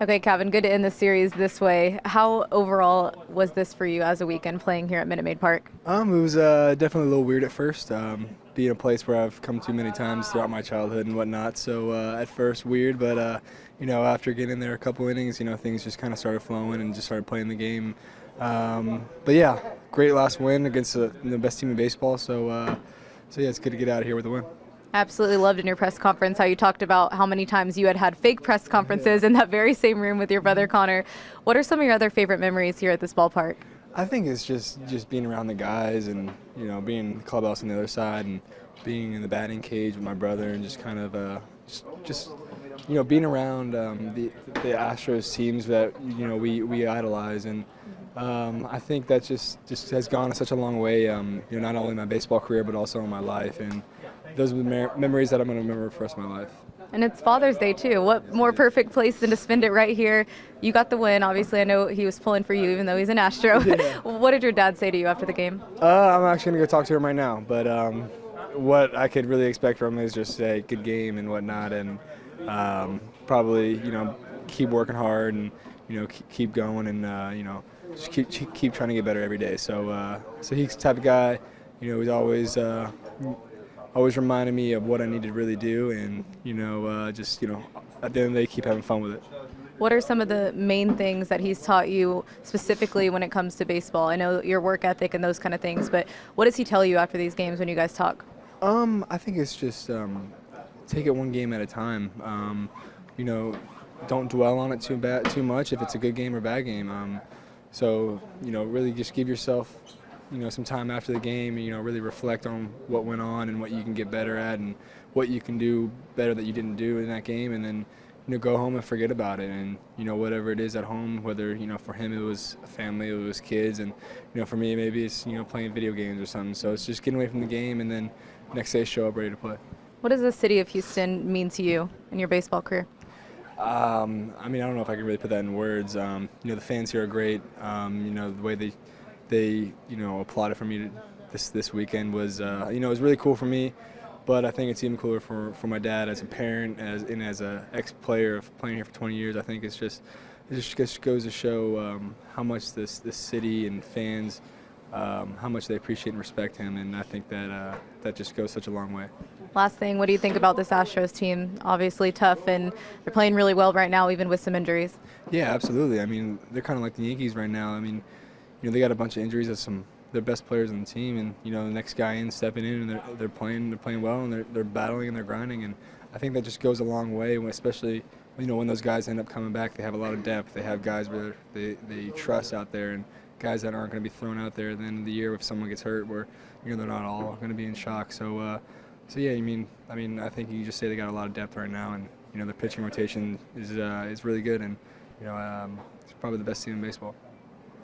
Okay, Kevin, good to end the series this way. How overall was this for you as a weekend playing here at Minute Maid Park? It was definitely a little weird at first, being a place where I've come to many times throughout my childhood and whatnot. So at first weird, but after getting there a couple innings, things just kind of started flowing and just started playing the game. But yeah, great last win against the best team in baseball. So yeah, it's good to get out of here with a win. Absolutely loved in your press conference how you talked about how many times you had had fake press conferences in that very same room with your brother Connor. What are some of your other favorite memories here at this ballpark? I think it's just being around the guys and being in the clubhouse on the other side and being in the batting cage with my brother and just kind of just being around the Astros teams that we idolize, and I think that just has gone such a long way, not only in my baseball career but also in my life, and those are the memories that I'm going to remember for the rest of my life. And it's Father's Day too. What more perfect place than to spend it right here? You got the win. Obviously, I know he was pulling for you, even though he's an Astro. Yeah. What did your dad say to you after the game? I'm actually going to go talk to him right now, but what I could really expect from him is just a good game and whatnot, and probably keep working hard and keep going and just keep trying to get better every day. So he's the type of guy, he's always reminding me of what I need to really do, and just at the end of the day, keep having fun with it. What are some of the main things that he's taught you specifically when it comes to baseball? I know your work ethic and those kind of things, but what does he tell you after these games when you guys talk? I think it's just take it one game at a time. Don't dwell on it too much if it's a good game or bad game. Really just give yourself some time after the game, really reflect on what went on and what you can get better at and what you can do better that you didn't do in that game, and then go home and forget about it, and whatever it is at home, whether for him it was a family, it was kids, and for me maybe it's playing video games or something. So it's just getting away from the game and then next day show up ready to play. What does the city of Houston mean to you in your baseball career? I don't know if I can really put that in words. The fans here are great. The way they applauded for me this weekend was it was really cool for me, but I think it's even cooler for my dad as a parent, as a ex-player of playing here for 20 years. I think it just goes to show how much this city and fans, how much they appreciate and respect him, and I think that just goes such a long way. Last thing, what do you think about this Astros team? Obviously tough, and they're playing really well right now, even with some injuries. Yeah, absolutely. They're kind of like the Yankees right now. They got a bunch of injuries of their best players on the team, and the next guy in stepping in, and they're playing well, and they're battling and they're grinding, and I think that just goes a long way, especially when those guys end up coming back. They have a lot of depth. They have guys where they trust out there, and guys that aren't going to be thrown out there at the end of the year if someone gets hurt, where they're not all going to be in shock. So yeah, I think you can just say they got a lot of depth right now, and their pitching rotation is really good, and it's probably the best team in baseball.